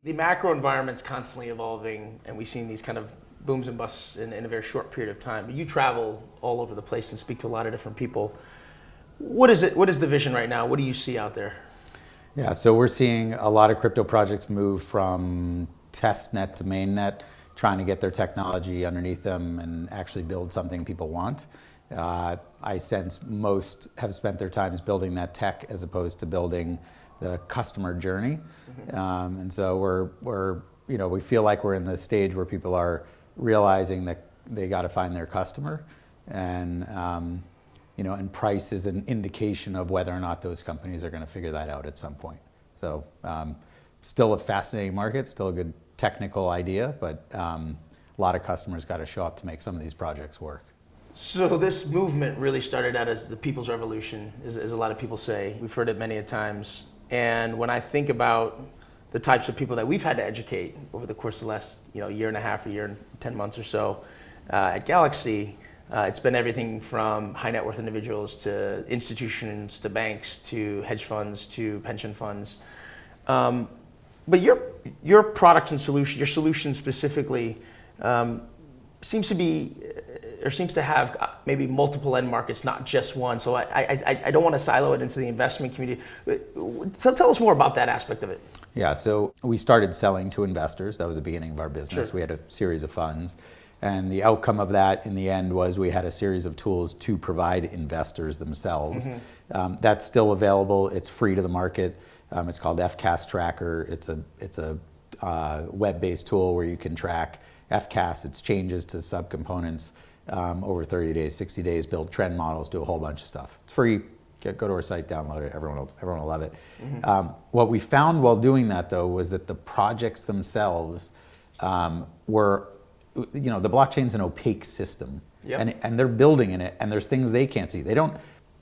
The macro environment's constantly evolving, and we've seen these kind of booms and busts in a very short period of time. You travel all over the place and speak to a lot of different people. What is it? What is the vision right now? What do you see out there? Yeah, so we're seeing a lot of crypto projects move from test net to mainnet, trying to get their technology underneath them and actually build something people want. I sense most have spent their times building that tech as opposed to building the customer journey. And so we feel like we're in the stage where people are realizing that they got to find their customer, and and price is an indication of whether or not those companies are going to figure that out at some point. So still a fascinating market, still a good technical idea, but a lot of customers got to show up to make some of these projects work. So this movement really started out as the people's revolution, as a lot of people say. We've heard it many a times. And when I think about the types of people that we've had to educate over the course of the last year and a half, a year and 10 months or so at Galaxy, it's been everything from high net worth individuals to institutions to banks to hedge funds to pension funds. But your products and solution, your solution specifically, seems to have maybe multiple end markets, not just one. So I don't want to silo it into the investment community. Tell us more about that aspect of it. Yeah, so we started selling to investors. That was the beginning of our business. Sure. We had a series of funds. And the outcome of that in the end was we had a series of tools to provide investors themselves. That's still available. It's free to the market. It's called FCAS Tracker. It's a web-based tool where you can track FCAS, its changes to subcomponents over 30 days, 60 days, build trend models, do a whole bunch of stuff. It's free. Go to our site, download it. Everyone will love it. What we found while doing that, though, was that the projects themselves were, the blockchain's an opaque system, and they're building in it, and there's things they can't see. They don't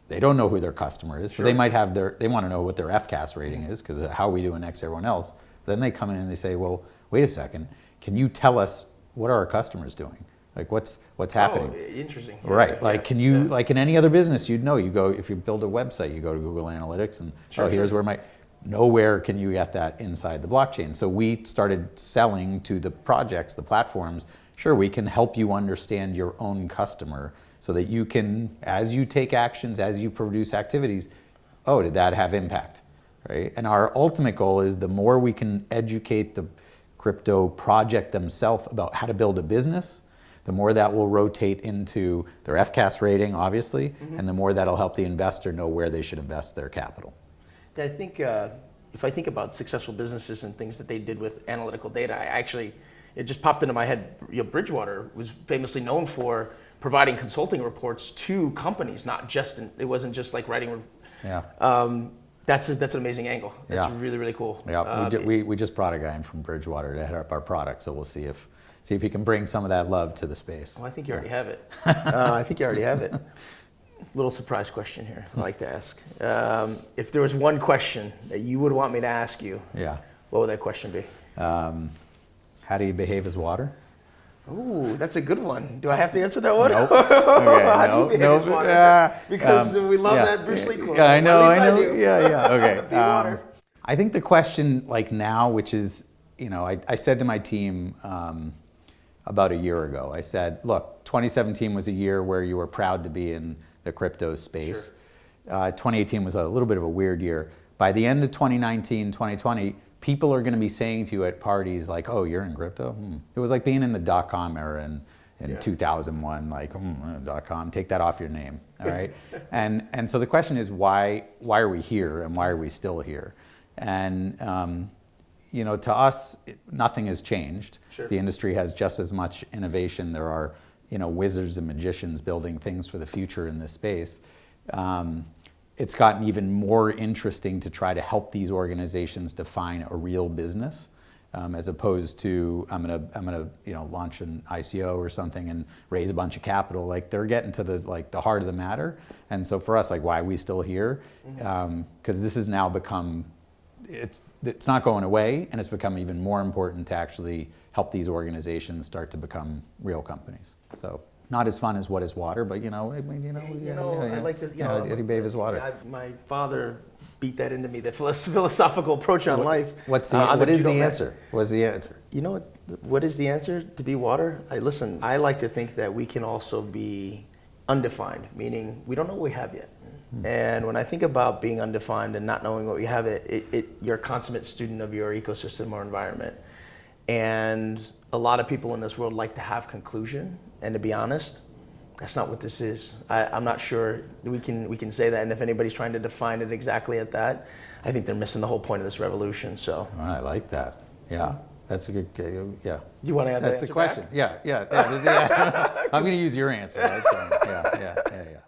know who their customer is, so they might have they want to know what their FCAS rating is because of how we do it next to everyone else. Then they come in and they say, well, wait a second, can you tell us what are our customers doing? Like what's happening? Oh, interesting. Right. Like can you like in any other business, you'd know. You go if you build a website, you go to Google Analytics and here's where my. Nowhere can you get that inside the blockchain. So we started selling to the projects, the platforms. Sure, we can help you understand your own customer so that you can, as you take actions, as you produce activities, oh, did that have impact, right? And our ultimate goal is the more we can educate the crypto project themselves about how to build a business, the more that will rotate into their FCAS rating, obviously, and the more that'll help the investor know where they should invest their capital. I think if I think about successful businesses and things that they did with analytical data, it just popped into my head. Bridgewater was famously known for providing consulting reports to companies, not just it wasn't just like writing. Yeah. That's an amazing angle. That's really, really cool. Yeah, we just brought a guy in from Bridgewater to head up our product, so we'll see if he can bring some of that love to the space. Well, I think you already have it. I think you already have it. Little surprise question here I like to ask. If there was one question that you would want me to ask you, what would that question be? How do you behave as water? Ooh, that's a good one. Do I have to answer that one? Nope. Okay, How do you behave as water? Because we love that Bruce Lee quote. Yeah, I know. I do. Yeah. Okay. Be water. I think the question like now, which is, I said to my team about a year ago, I said, look, 2017 was a year where you were proud to be in the crypto space. Sure. 2018 was a little bit of a weird year. By the end of 2019, 2020, people are going to be saying to you at parties like, oh, you're in crypto? It was like being in the .com era in 2001, like, .com, take that off your name, all right? and so the question is, why are we here and why are we still here? And, to us, nothing has changed. Sure. The industry has just as much innovation. There are wizards and magicians building things for the future in this space. It's gotten even more interesting to try to help these organizations define a real business, as opposed to I'm gonna launch an ICO or something and raise a bunch of capital. Like they're getting to the heart of the matter. And so for us, like why are we still here? Because this has now become it's not going away, and it's become even more important to actually help these organizations start to become real companies. So not as fun as what is water, but I mean, I like to, Eddie Bave is water. My father beat that into me, the philosophical approach on life. What is judo the mat. answer? What's the answer? You know what is the answer? To be water? Listen, I like to think that we can also be undefined, meaning we don't know what we have yet. And when I think about being undefined and not knowing what we have, you're a consummate student of your ecosystem or environment. And a lot of people in this world like to have conclusion. And to be honest, that's not what this is. I'm not sure we can say that. And if anybody's trying to define it exactly at that, I think they're missing the whole point of this revolution. So I like that. Yeah, that's a good. Yeah. You want to add that That's answer a question. back? Yeah. I'm going to use your answer. That's fine. Yeah.